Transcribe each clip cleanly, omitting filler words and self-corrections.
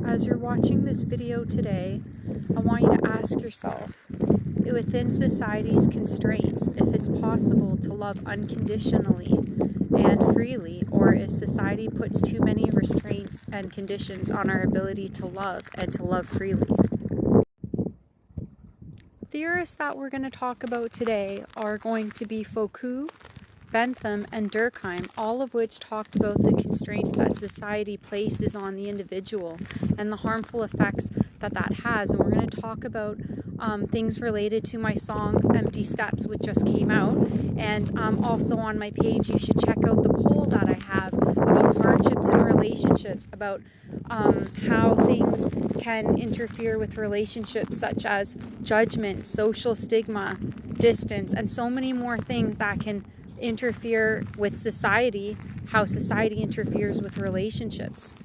As you're watching this video today, I want you to ask yourself, within society's constraints, if it's possible to love unconditionally and freely, or if society puts too many restraints and conditions on our ability to love and to love freely. Theorists that we're going to talk about today are going to be Foucault, Bentham, and Durkheim, all of which talked about the constraints that society places on the individual and the harmful effects that that has. And we're going to talk about things related to my song Empty Steps, which just came out. And also on my page, you should check out the poll that I have about hardships in relationships, about how things can interfere with relationships, such as judgment, social stigma, distance, and so many more things that can interfere with society, how society interferes with relationships.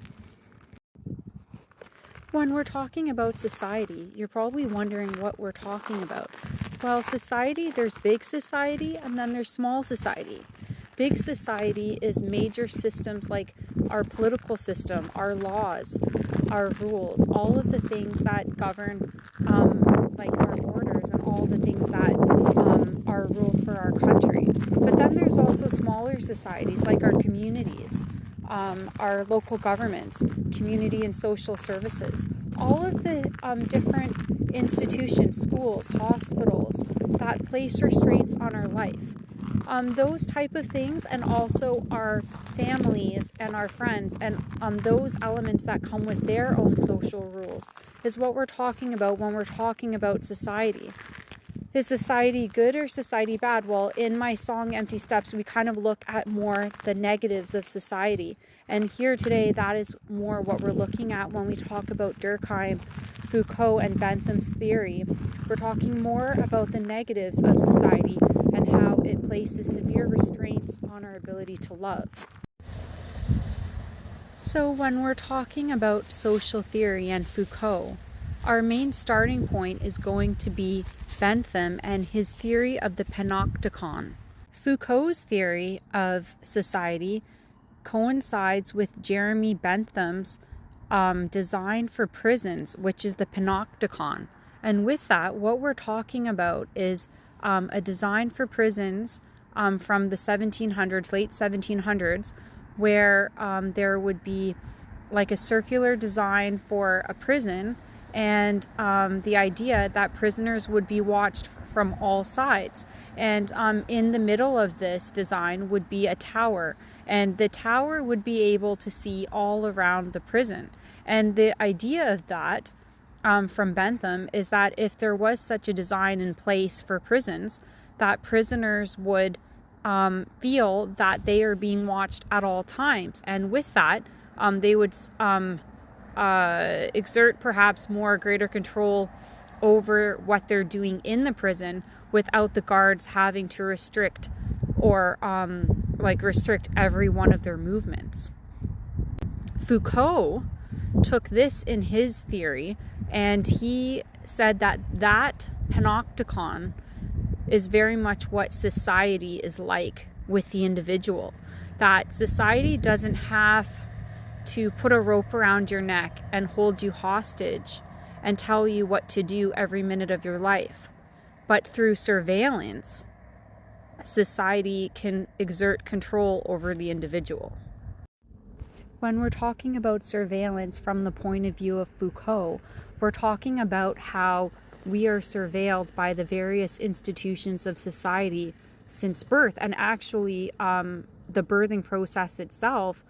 When we're talking about society, you're probably wondering what we're talking about. Well, society, there's big society and then there's small society. Big society is major systems like our political system, our laws, our rules, all of the things that govern like our borders and all the things that are rules for our country. But then there's also smaller societies like our communities, our local governments, community and social services, all of the different institutions, schools, hospitals that place restraints on our life. Those type of things, and also our families and our friends, and those elements that come with their own social rules is what we're talking about when we're talking about society. Is society good or society bad? Well, in my song Empty Steps, we kind of look at more the negatives of society. And here today, that is more what we're looking at when we talk about Durkheim, Foucault, and Bentham's theory. We're talking more about the negatives of society and how it places severe restraints on our ability to love. So when we're talking about social theory and Foucault, our main starting point is going to be Bentham and his theory of the panopticon. Foucault's theory of society coincides with Jeremy Bentham's design for prisons, which is the panopticon. And with that, what we're talking about is a design for prisons from the 1700s, late 1700s, where there would be like a circular design for a prison, and the idea that prisoners would be watched from all sides. And in the middle of this design would be a tower, and the tower would be able to see all around the prison. And the idea of that from Bentham is that if there was such a design in place for prisons, that prisoners would feel that they are being watched at all times. And with that, they would exert perhaps greater control over what they're doing in the prison without the guards having to restrict or restrict every one of their movements. Foucault took this in his theory, and he said that that panopticon is very much what society is like with the individual. That society doesn't have to put a rope around your neck and hold you hostage and tell you what to do every minute of your life. But through surveillance, society can exert control over the individual. When we're talking about surveillance from the point of view of Foucault, we're talking about how we are surveilled by the various institutions of society since birth. And actually, the birthing process itself,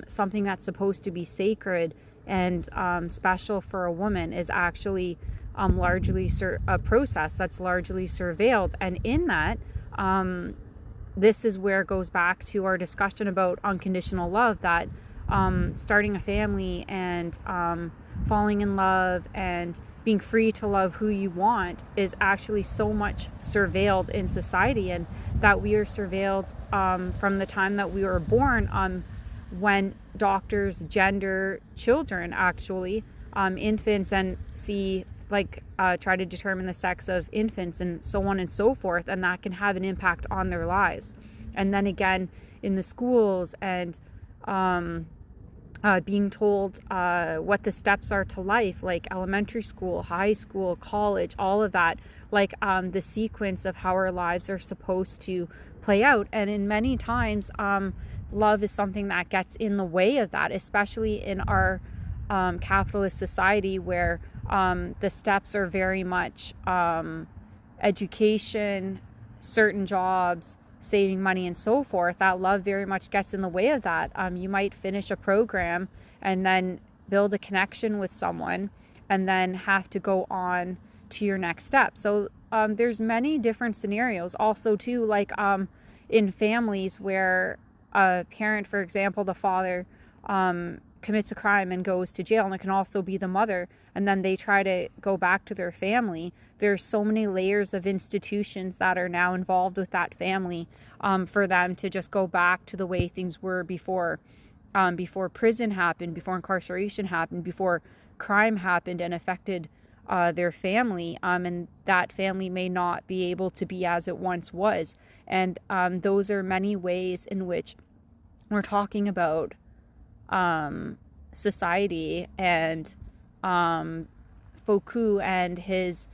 something that's supposed to be sacred and special for a woman, is actually largely a process that's largely surveilled. And in that, this is where it goes back to our discussion about unconditional love, that starting a family and falling in love and being free to love who you want is actually so much surveilled in society, and that we are surveilled from the time that we were born, when doctors gender children, actually, infants, and try to determine the sex of infants and so on and so forth, and that can have an impact on their lives. And then again in the schools and being told what the steps are to life, like elementary school, high school, college, all of that, like the sequence of how our lives are supposed to play out. And in many times, love is something that gets in the way of that, especially in our capitalist society where the steps are very much education, certain jobs, saving money, and so forth. That love very much gets in the way of that. You might finish a program and then build a connection with someone and then have to go on to your next step. So there's many different scenarios also too, like in families where a parent, for example, the father commits a crime and goes to jail, and it can also be the mother, and then they try to go back to their family. There's so many layers of institutions that are now involved with that family for them to just go back to the way things were before prison happened, before incarceration happened, before crime happened and affected their family, and that family may not be able to be as it once was. And those are many ways in which we're talking about society and Foucault and his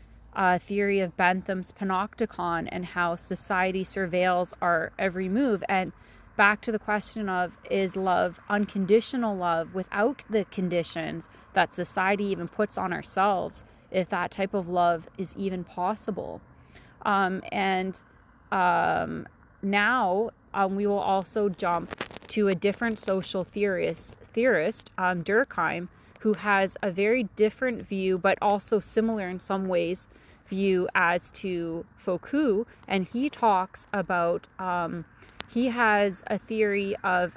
theory of Bentham's panopticon and how society surveils our every move. And back to the question of, is love unconditional love without the conditions that society even puts on ourselves, if that type of love is even possible? Now we will also jump to a different social theorist, Durkheim, who has a very different view, but also similar in some ways, view as to Foucault. And he talks about, he has a theory of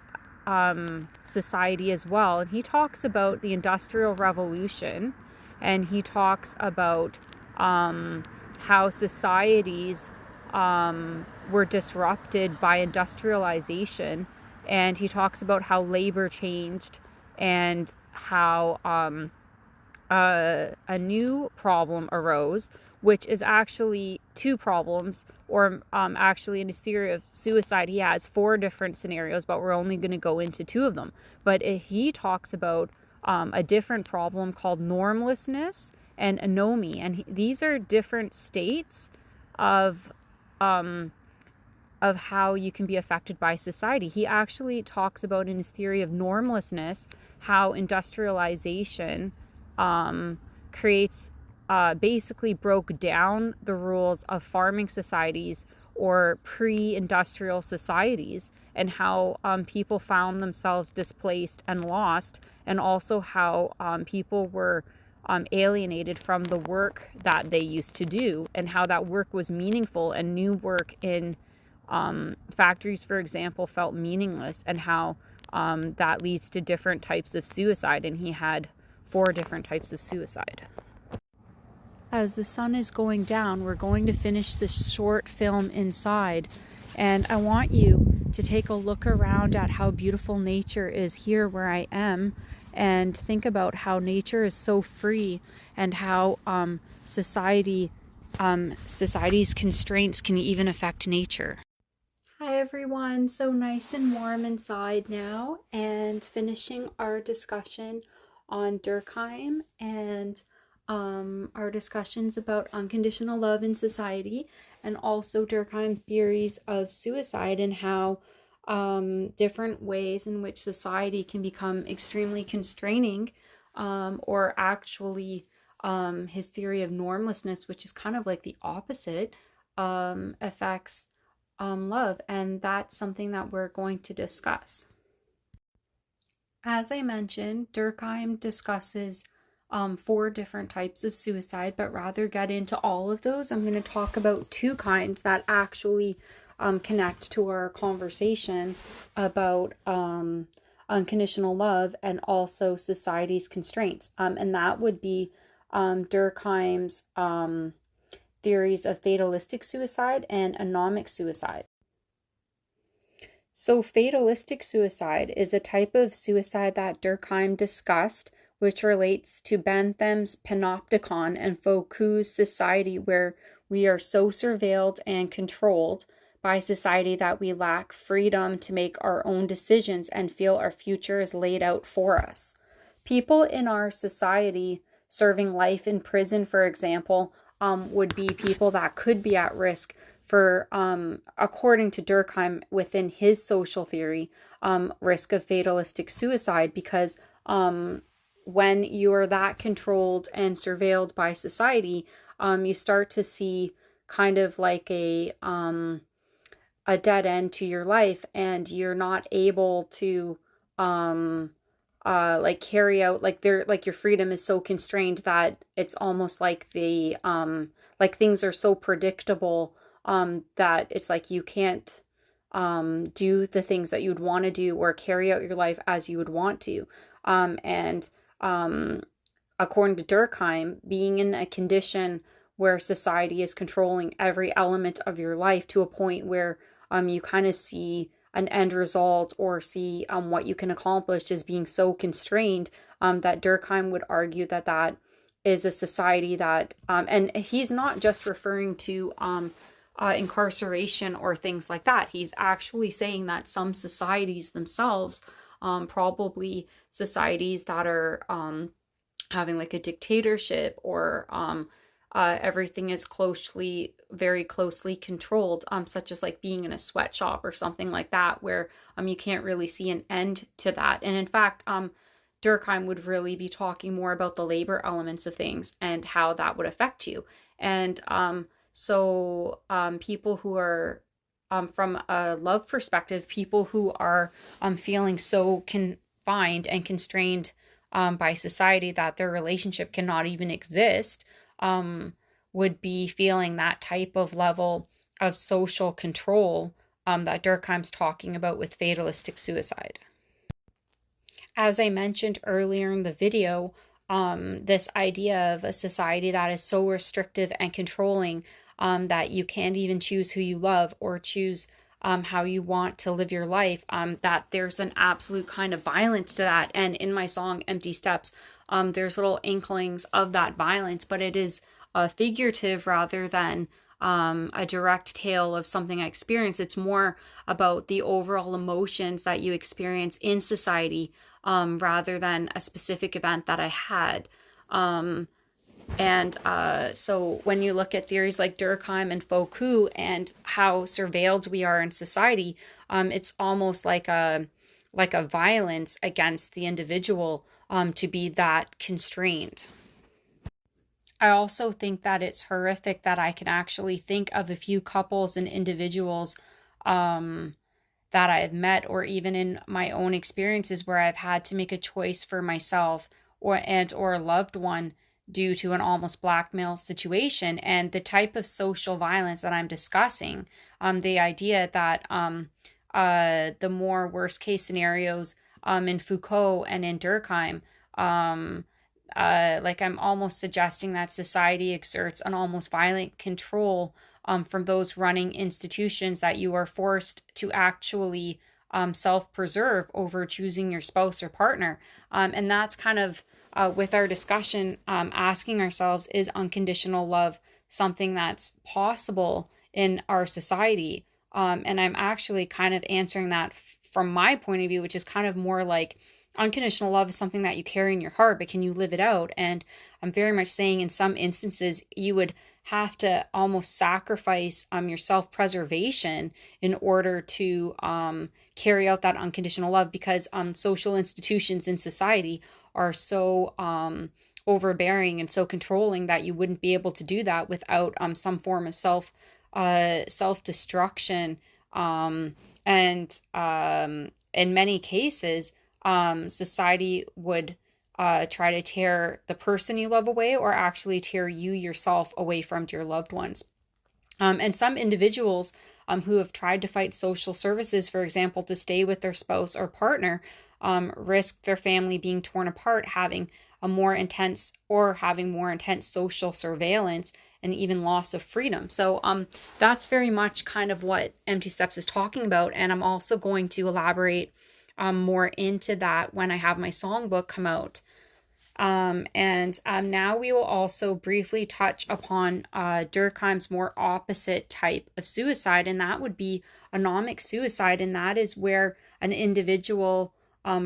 society as well. And he talks about the Industrial Revolution, and he talks about how societies were disrupted by industrialization, and he talks about how labor changed and how a new problem arose, which is actually two problems, or actually in his theory of suicide he has 4 different scenarios, but we're only going to go into 2 of them. But he talks about a different problem called normlessness and anomie, and these are different states of how you can be affected by society. He actually talks about in his theory of normlessness how industrialization creates basically broke down the rules of farming societies or pre-industrial societies, and how people found themselves displaced and lost, and also how people were alienated from the work that they used to do, and how that work was meaningful, and new work in factories, for example, felt meaningless, and how that leads to different types of suicide. And he had 4 different types of suicide. As the sun is going down, we're going to finish this short film inside, and I want you to take a look around at how beautiful nature is here where I am, and think about how nature is so free, and how society's constraints can even affect nature. Hi everyone, so nice and warm inside now, and finishing our discussion on Durkheim and our discussions about unconditional love in society, and also Durkheim's theories of suicide, and how different ways in which society can become extremely constraining, or actually his theory of normlessness, which is kind of like the opposite, affects love. And that's something that we're going to discuss. As I mentioned, Durkheim discusses 4 different types of suicide, but rather get into all of those, I'm going to talk about 2 kinds that actually connect to our conversation about unconditional love and also society's constraints. And that would be Durkheim's theories of fatalistic suicide and anomic suicide. So fatalistic suicide is a type of suicide that Durkheim discussed, which relates to Bentham's panopticon and Foucault's society, where we are so surveilled and controlled by society that we lack freedom to make our own decisions and feel our future is laid out for us. People in our society serving life in prison, for example, would be people that could be at risk for, according to Durkheim, within his social theory, risk of fatalistic suicide, because when you are that controlled and surveilled by society, you start to see kind of like a dead end to your life, and you're not able to like carry out, like your freedom is so constrained that it's almost like the like things are so predictable that it's like you can't do the things that you'd want to do or carry out your life as you would want to. And according to Durkheim, being in a condition where society is controlling every element of your life to a point where you kind of see an end result or see what you can accomplish as being so constrained, that Durkheim would argue that that is a society that, and he's not just referring to incarceration or things like that. He's actually saying that some societies themselves, probably societies that are having like a dictatorship, or everything is very closely controlled, such as like being in a sweatshop or something like that, where you can't really see an end to that. And in fact, Durkheim would really be talking more about the labor elements of things and how that would affect you. And so people who are, from a love perspective, people who are feeling so confined and constrained by society that their relationship cannot even exist, would be feeling that type of level of social control that Durkheim's talking about with fatalistic suicide. As I mentioned earlier in the video, this idea of a society that is so restrictive and controlling that you can't even choose who you love or choose how you want to live your life, that there's an absolute kind of violence to that. And in my song Empty Steps, there's little inklings of that violence, but it is figurative rather than a direct tale of something I experienced. It's more about the overall emotions that you experience in society, rather than a specific event that I had. So when you look at theories like Durkheim and Foucault and how surveilled we are in society, it's almost like a violence against the individual to be that constrained. I also think that it's horrific that I can actually think of a few couples and individuals that I've met, or even in my own experiences, where I've had to make a choice for myself or a loved one due to an almost blackmail situation. And the type of social violence that I'm discussing, the idea that the more worst case scenarios in Foucault and in Durkheim, like I'm almost suggesting that society exerts an almost violent control from those running institutions, that you are forced to actually self-preserve over choosing your spouse or partner. And that's kind of with our discussion, asking ourselves, is unconditional love something that's possible in our society? And I'm actually kind of answering that from my point of view, which is kind of more like, unconditional love is something that you carry in your heart, but can you live it out? And I'm very much saying in some instances, you would have to almost sacrifice your self-preservation in order to carry out that unconditional love, because social institutions in society are so overbearing and so controlling that you wouldn't be able to do that without some form of self-destruction. And in many cases, society would try to tear the person you love away, or actually tear you yourself away from your loved ones. And some individuals who have tried to fight social services, for example, to stay with their spouse or partner, risk their family being torn apart, having more intense social surveillance, and even loss of freedom. So that's very much kind of what Empty Steps is talking about. And I'm also going to elaborate more into that when I have my songbook come out. Now we will also briefly touch upon Durkheim's more opposite type of suicide, and that would be anomic suicide. And that is where an individual,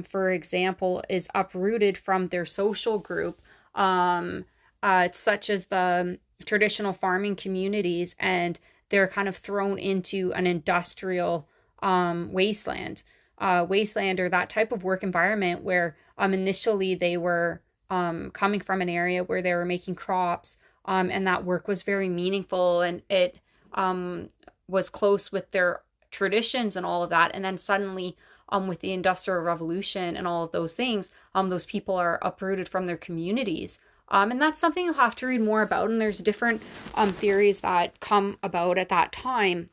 for example, is uprooted from their social group, such as the traditional farming communities, and they're kind of thrown into an industrial wasteland. Wasteland, or that type of work environment where initially they were coming from an area where they were making crops, and that work was very meaningful, and it was close with their traditions and all of that. And then suddenly, with the Industrial Revolution and all of those things, those people are uprooted from their communities. And that's something you'll have to read more about. And there's different theories that come about at that time.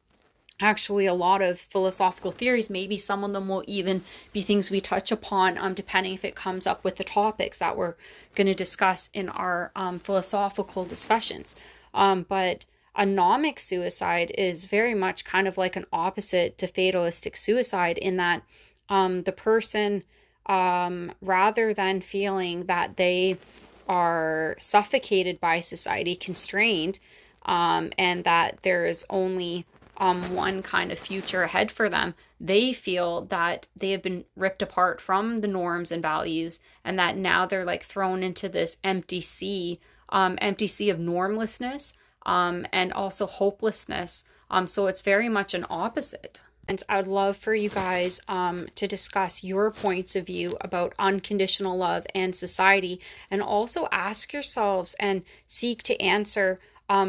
Actually, a lot of philosophical theories, maybe some of them will even be things we touch upon, depending if it comes up with the topics that we're going to discuss in our philosophical discussions. But anomic suicide is very much kind of like an opposite to fatalistic suicide, in that the person, rather than feeling that they are suffocated by society, constrained, and that there is only one kind of future ahead for them, they feel that they have been ripped apart from the norms and values, and that now they're like thrown into this empty sea of normlessness, and also hopelessness. So it's very much an opposite. And I would love for you guys to discuss your points of view about unconditional love and society, and also ask yourselves and seek to answer.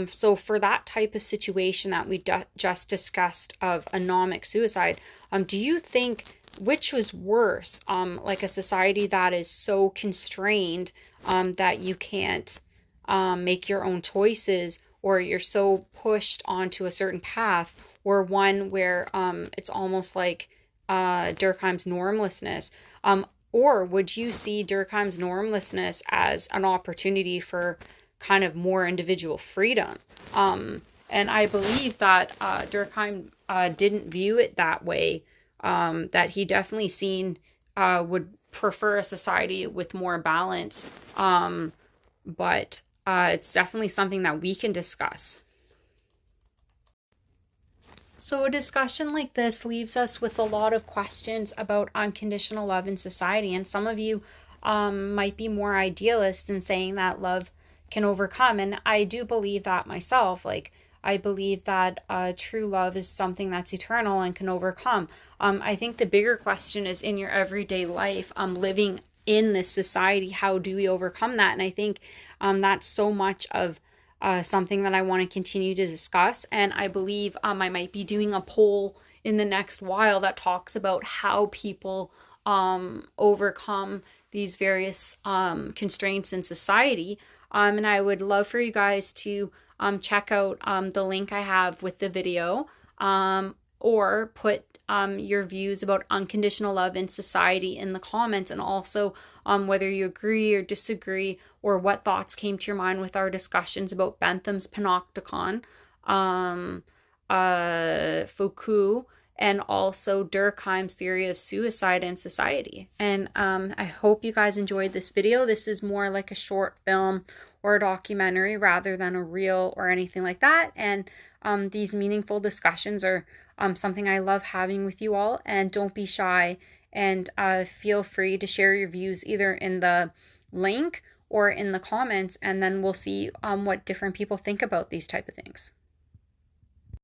So for that type of situation that we just discussed of anomic suicide, do you think which was worse? Like a society that is so constrained that you can't make your own choices, or you're so pushed onto a certain path, or one where it's almost like Durkheim's normlessness? Or would you see Durkheim's normlessness as an opportunity for kind of more individual freedom? And I believe that Durkheim didn't view it that way, that he definitely would prefer a society with more balance, but it's definitely something that we can discuss. So a discussion like this leaves us with a lot of questions about unconditional love in society, and some of you might be more idealist in saying that love can overcome, and I do believe that myself. Like, I believe that true love is something that's eternal and can overcome. I think the bigger question is, in your everyday life, living in this society, how do we overcome that? And I think that's so much of something that I want to continue to discuss. And I believe I might be doing a poll in the next while that talks about how people overcome these various constraints in society. And I would love for you guys to check out the link I have with the video, or put your views about unconditional love in society in the comments, and also whether you agree or disagree, or what thoughts came to your mind with our discussions about Bentham's panopticon, Foucault, and also Durkheim's theory of suicide and society. And I hope you guys enjoyed this video. This is more like a short film or a documentary rather than a reel or anything like that. And these meaningful discussions are something I love having with you all. And don't be shy, and feel free to share your views either in the link or in the comments, and then we'll see what different people think about these type of things.